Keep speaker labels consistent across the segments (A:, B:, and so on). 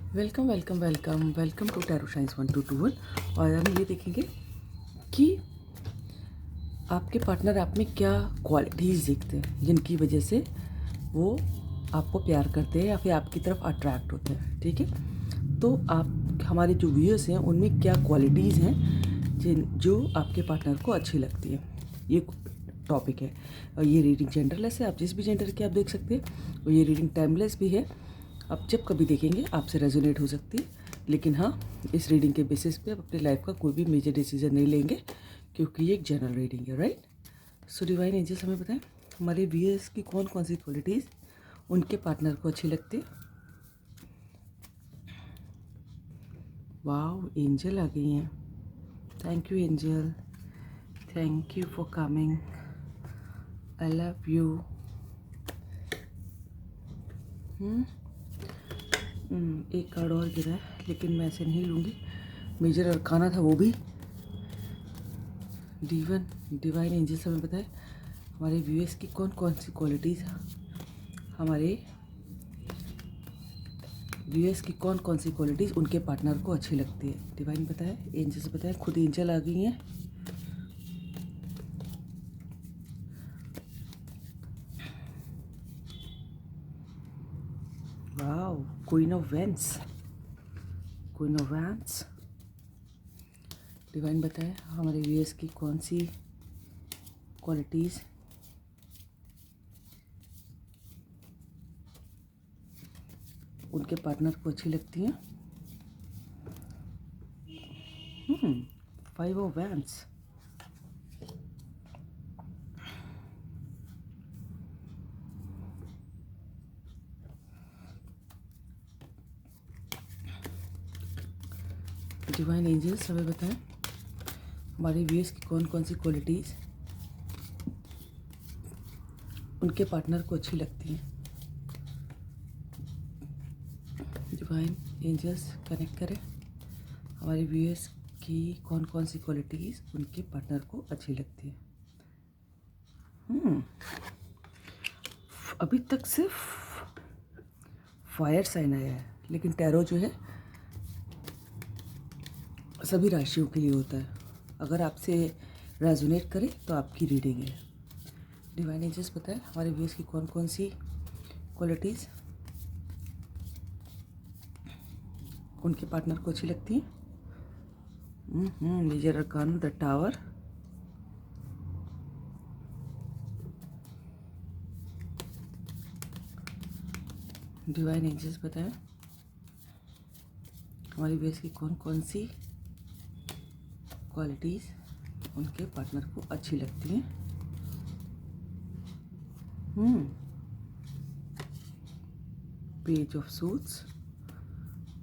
A: Welcome welcome welcome welcome to tarot science 1221। और हम ये देखेंगे कि आपके पार्टनर आप में क्या क्वालिटीज़ देखते हैं जिनकी वजह से वो आपको प्यार करते हैं या फिर आपकी तरफ अट्रैक्ट होते हैं। ठीक है, तो आप हमारे जो व्यूअर्स हैं उनमें क्या क्वालिटीज़ हैं जो आपके पार्टनर को अच्छी लगती है, ये टॉपिक है। और ये रीडिंग जेंडरलेस है, आप जिस भी जेंडर की आप देख सकते हैं। और ये रीडिंग टाइमलेस भी है, आप जब कभी देखेंगे आपसे रेजोनेट हो सकती है। लेकिन हाँ, इस रीडिंग के बेसिस पे आप अपनी लाइफ का कोई भी मेजर डिसीजन नहीं लेंगे, क्योंकि ये एक जनरल रीडिंग है, राइट। सो डिवाइन एंजल्स हमें बताएं हमारे व्यूअर्स की कौन कौन सी क्वालिटीज़ उनके पार्टनर को अच्छी लगती है। वाओ, एंजल आ गई हैं। Thank you angel, thank you for coming, I love you. एक कार्ड और गिरा है, लेकिन मैं ऐसे नहीं लूँगी। मेजर अरकाना था वो भी। डिवाइन एंजल्स हमें बताए हमारे व्यूअर्स की कौन कौन सी क्वालिटीज़, हमारे व्यूअर्स की कौन कौन सी क्वालिटीज़ उनके पार्टनर को अच्छी लगती है। डिवाइन बताए, एंजल्स बताए, खुद एंजल आ गई हैं। Wow, queen of wands, queen of wands. Divine बताए हमारे व्यूअर्स की कौन सी क्वालिटीज़ उनके पार्टनर को अच्छी लगती हैं। 5 ऑफ वैंस। डिवाइन एंजल्स हमें बताएं हमारे व्यूअर्स की कौन कौन सी क्वालिटीज़ उनके पार्टनर को अच्छी लगती हैं। डिवाइन एंजल्स कनेक्ट करें हमारे व्यूअर्स की कौन कौन सी क्वालिटीज़ उनके पार्टनर को अच्छी लगती है। अभी तक सिर्फ फायर साइन आया है, लेकिन टैरो जो है सभी राशियों के लिए होता है। अगर आपसे रेजोनेट करे तो आपकी रीडिंग है। डिवाइन एंजल्स बताएं हमारे व्यूअर्स की कौन कौन सी क्वालिटीज़ उनके पार्टनर को अच्छी लगती हैं। Major arcana the tower. Divine angels बताएं हमारी व्यूअर्स की कौन कौन सी क्वालिटीज़ उनके पार्टनर को अच्छी लगती हैं। Page of suits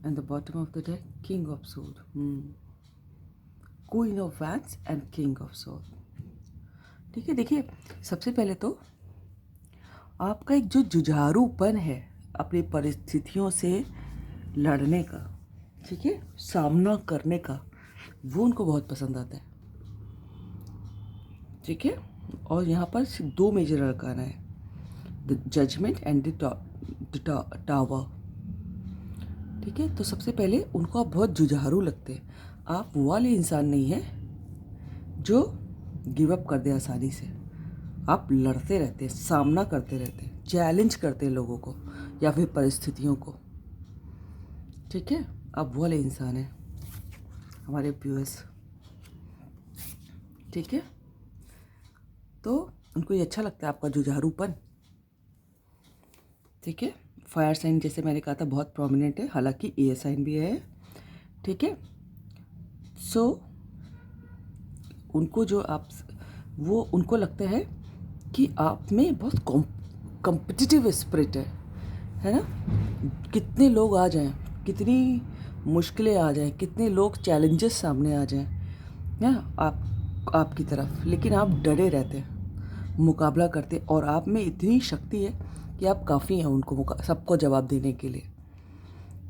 A: and the bottom of the deck king of suit, queen of vents and king of सोड। ठीक है, देखिए सबसे पहले तो आपका एक जो जुझारूपन है अपनी परिस्थितियों से लड़ने का, ठीक है, सामना करने का, वो उनको बहुत पसंद आता है। ठीक है, और यहाँ पर सिर्फ 2 मेजर अरकाना है, the judgement and the tower. ठीक है, तो सबसे पहले उनको आप बहुत जुझारू लगते हैं। आप वो वाले इंसान नहीं हैं जो गिव अप कर दे आसानी से। आप लड़ते रहते हैं, सामना करते रहते हैं, चैलेंज करते हैं लोगों को या फिर परिस्थितियों को। ठीक है, आप वो वाले इंसान हैं हमारे व्यूअर्स। ठीक है, तो उनको ये अच्छा लगता है आपका जुझारूपन। ठीक है, फायर साइन जैसे मैंने कहा था बहुत प्रोमिनेंट है, हालांकि एयर साइन भी है। ठीक है, सो उनको जो आप वो उनको लगता है कि आप में बहुत कॉम्पिटिटिव स्पिरिट है ना। कितने लोग आ जाएं, कितनी मुश्किलें आ जाएं, कितने लोग चैलेंजेस सामने आ जाएं ना आपकी तरफ, लेकिन आप डरे रहते हैं, मुकाबला करते, और आप में इतनी शक्ति है कि आप काफ़ी हैं उनको सबको जवाब देने के लिए।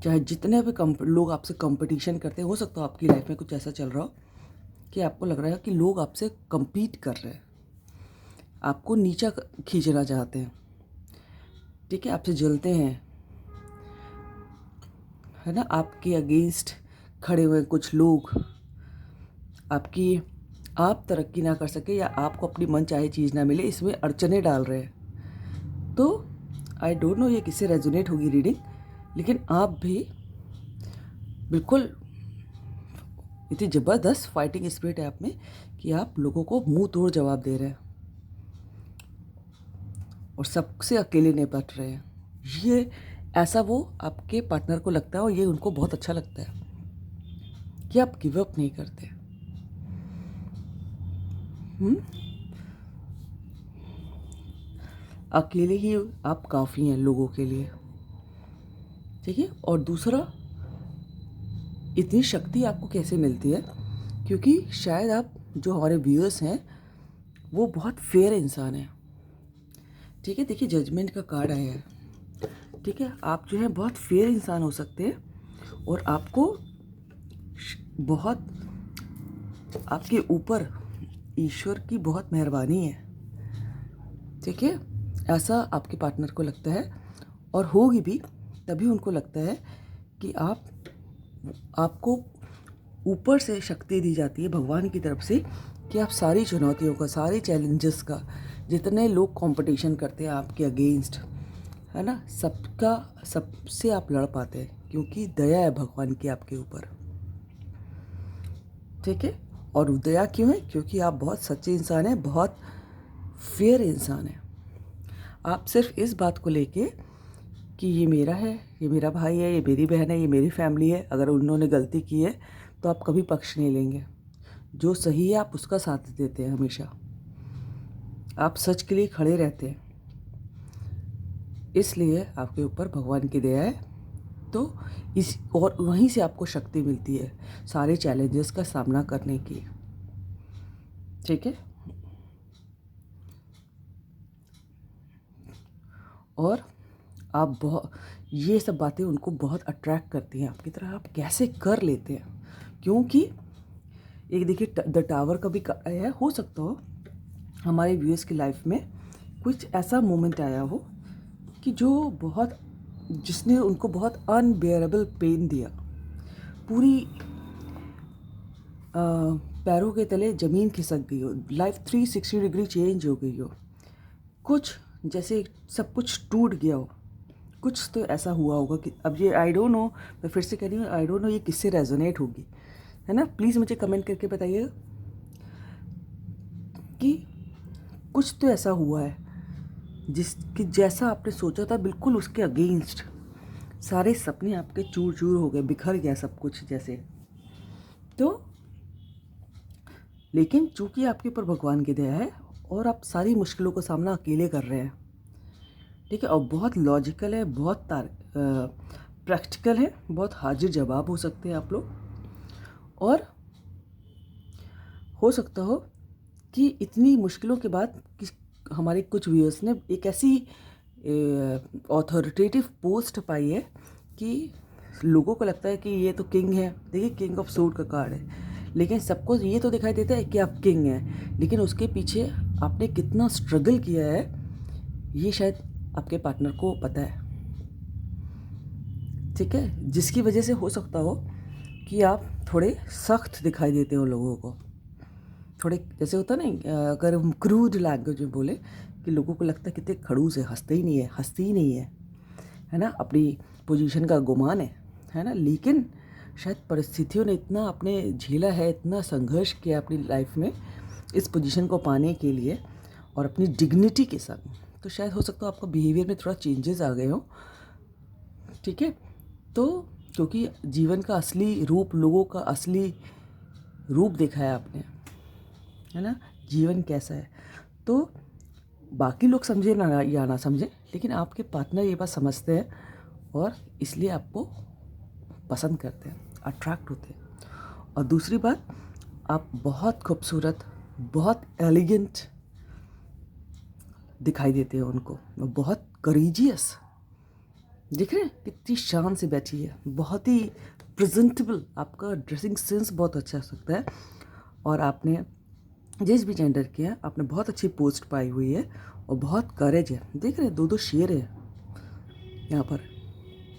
A: चाहे जितने भी लोग आपसे कंपटीशन करते हैं, हो सकता है आपकी लाइफ में कुछ ऐसा चल रहा हो कि आपको लग रहा है कि लोग आपसे compete कर रहे हैं, आपको नीचा खींचना चाहते हैं। ठीक है, आपसे जलते हैं, है ना, आपके अगेंस्ट खड़े हुए कुछ लोग, आप तरक्की ना कर सके या आपको अपनी मन चाहे चीज़ ना मिले, इसमें अड़चने डाल रहे हैं। तो आई डोंट नो ये किससे रेजोनेट होगी रीडिंग, लेकिन आप भी बिल्कुल इतनी ज़बरदस्त फाइटिंग स्पिरिट है आप में कि आप लोगों को मुंह तोड़ जवाब दे रहे हैं और सबसे अकेले निपट रहे हैं। ये ऐसा वो आपके पार्टनर को लगता है और ये उनको बहुत अच्छा लगता है कि आप गिव अप नहीं करते। अकेले ही आप काफ़ी हैं लोगों के लिए, ठीक है। और दूसरा, इतनी शक्ति आपको कैसे मिलती है, क्योंकि शायद आप जो हमारे व्यूअर्स हैं वो बहुत फेयर इंसान हैं, ठीक है। देखिए जजमेंट का कार्ड आया है, ठीक है। आप जो है बहुत फेयर इंसान हो सकते हैं और आपको बहुत, आपके ऊपर ईश्वर की बहुत मेहरबानी है, ठीक है। ऐसा आपके पार्टनर को लगता है और होगी भी तभी उनको लगता है कि आपको ऊपर से शक्ति दी जाती है भगवान की तरफ से कि आप सारी चुनौतियों का, सारे चैलेंजेस का, जितने लोग कंपटीशन करते हैं आपके अगेंस्ट, है ना, सबसे आप लड़ पाते हैं क्योंकि दया है भगवान की आपके ऊपर, ठीक है। और दया क्यों है? क्योंकि आप बहुत सच्चे इंसान हैं, बहुत फेयर इंसान हैं। आप सिर्फ इस बात को लेके कि ये मेरा है, ये मेरा भाई है, ये मेरी बहन है, ये मेरी फैमिली है, अगर उन्होंने गलती की है तो आप कभी पक्ष नहीं लेंगे। जो सही है आप उसका साथ देते हैं हमेशा, आप सच के लिए खड़े रहते हैं, इसलिए आपके ऊपर भगवान की दया है। तो इस और वहीं से आपको शक्ति मिलती है सारे चैलेंजेस का सामना करने की, ठीक है। और आप बहुत, ये सब बातें उनको बहुत अट्रैक्ट करती हैं आपकी तरह। आप कैसे कर लेते हैं? क्योंकि एक देखिए द टावर का भी है, हो सकता हो हमारे व्यूअर्स की लाइफ में कुछ ऐसा मोमेंट आया हो कि जिसने उनको बहुत अनबेयरेबल पेन दिया, पूरी पैरों के तले ज़मीन खिसक गई हो, लाइफ 360 डिग्री चेंज हो गई हो, कुछ जैसे सब कुछ टूट गया हो, कुछ तो ऐसा हुआ होगा कि अब ये आई डोंट नो, मैं फिर से कह रही हूँ आई डोंट नो ये किससे रेजोनेट होगी, है ना। प्लीज़ मुझे कमेंट करके बताइएगा कि कुछ तो ऐसा हुआ है जिसकी जैसा आपने सोचा था बिल्कुल उसके अगेंस्ट, सारे सपने आपके चूर चूर हो गए, बिखर गया सब कुछ जैसे। तो लेकिन चूंकि आपके ऊपर भगवान की दया है और आप सारी मुश्किलों का सामना अकेले कर रहे हैं, ठीक है। और बहुत लॉजिकल है, बहुत प्रैक्टिकल है, बहुत हाजिर जवाब हो सकते हैं आप लोग। और हो सकता हो कि इतनी मुश्किलों के बाद हमारे कुछ व्यूअर्स ने एक ऐसी ऑथोरिटेटिव पोस्ट पाई है कि लोगों को लगता है कि ये तो किंग है। देखिए किंग ऑफ सूट का कार्ड है, लेकिन सबको ये तो दिखाई देता है कि आप किंग हैं, लेकिन उसके पीछे आपने कितना स्ट्रगल किया है ये शायद आपके पार्टनर को पता है, ठीक है। जिसकी वजह से हो सकता हो कि आप थोड़े सख्त दिखाई देते हो लोगों को, थोड़े जैसे होता ना, अगर हम क्रूड लैंग्वेज में बोले कि लोगों को लगता है कितने खड़ूस है, हंसते ही नहीं है, हंसती ही नहीं है ना, अपनी पोजीशन का गुमान है ना। लेकिन शायद परिस्थितियों ने इतना आपने झेला है, इतना संघर्ष किया अपनी लाइफ में इस पोजीशन को पाने के लिए और अपनी डिग्निटी के साथ, तो शायद हो सकता है आपका बिहेवियर में थोड़ा चेंजेस आ गए हो, ठीक है। तो क्योंकि जीवन का असली रूप, लोगों का असली रूप देखा है आपने, है ना, जीवन कैसा है। तो बाकी लोग समझे ना या ना समझे, लेकिन आपके पार्टनर ये बात समझते हैं और इसलिए आपको पसंद करते हैं, अट्रैक्ट होते हैं। और दूसरी बात, आप बहुत खूबसूरत, बहुत एलिगेंट दिखाई देते हैं उनको, बहुत करेजियस दिख रहे हैं, कितनी शान से बैठी है, बहुत ही प्रेजेंटेबल, आपका ड्रेसिंग सेंस बहुत अच्छा हो सकता है। और आपने जिस भी जेंडर की है आपने बहुत अच्छी पोस्ट पाई हुई है और बहुत करेज है। देख रहे हैं दो शेर है यहाँ पर,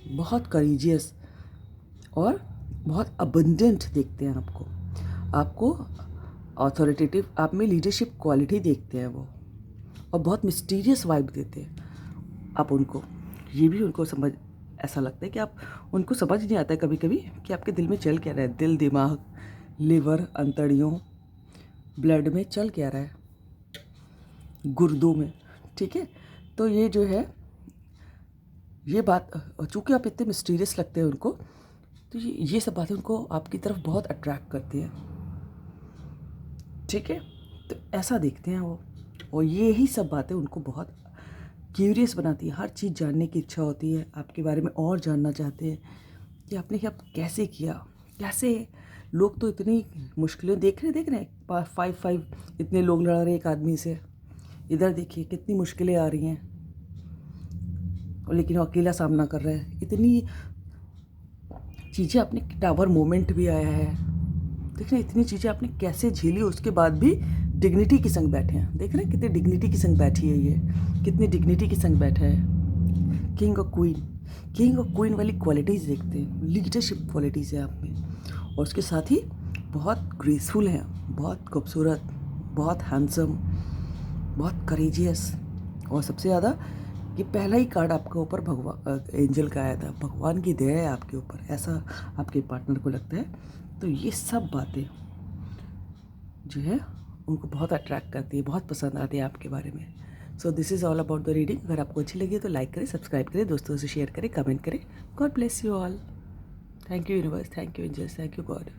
A: बहुत करेजियस, और बहुत अबंडेंट देखते हैं आपको अथॉरिटेटिव, आप में लीडरशिप क्वालिटी देखते हैं वो, और बहुत मिस्टीरियस वाइब देते हैं आप उनको। ये भी उनको समझ, ऐसा लगता है कि आप उनको समझ नहीं आता है कभी कभी कि आपके दिल में चल क्या रहा है, दिल, दिमाग, लिवर, अंतड़ियों, ब्लड में चल क्या रहा है, गुर्दों में, ठीक है। तो ये जो है, ये बात, चूँकि आप इतने मिस्टीरियस लगते हैं उनको, तो ये सब बातें उनको आपकी तरफ बहुत अट्रैक्ट करती हैं, ठीक है। तो ऐसा देखते हैं वो, और यही सब बातें उनको बहुत क्यूरियस बनाती है, हर चीज़ जानने की इच्छा होती है, आपके बारे में और जानना चाहते हैं कि आपने क्या कैसे किया, कैसे। लोग तो इतनी मुश्किलें देख रहे हैं, 5 इतने लोग लड़ रहे एक आदमी से, इधर देखिए कितनी मुश्किलें आ रही हैं, और लेकिन वो अकेला सामना कर रहा है। इतनी चीज़ें आपने, टावर मोमेंट भी आया है, देख रहे हैं इतनी चीज़ें आपने कैसे झेली, उसके बाद भी डिग्निटी के संग बैठे हैं। देख रहे हैं कितनी डिग्निटी के संग बैठी है ये, कितनी डिग्निटी के संग बैठा है। किंग और क्वीन वाली क्वालिटीज़ देखते हैं, लीडरशिप क्वालिटीज़ है आप में, और उसके साथ ही बहुत ग्रेसफुल हैं, बहुत खूबसूरत, बहुत हैंडसम, बहुत करेजियस, और सबसे ज़्यादा ये पहला ही कार्ड आपके ऊपर भगवान, एंजल का आया था, भगवान की दया है आपके ऊपर, ऐसा आपके पार्टनर को लगता है। तो ये सब बातें जो है उनको बहुत अट्रैक्ट करती है, बहुत पसंद आती है आपके बारे में। So this is all about the reading. अगर आपको अच्छी लगी तो लाइक करें, सब्सक्राइब करें, दोस्तों से शेयर करें, कमेंट करें। God bless you all. Thank you universe, thank you angels, thank you God.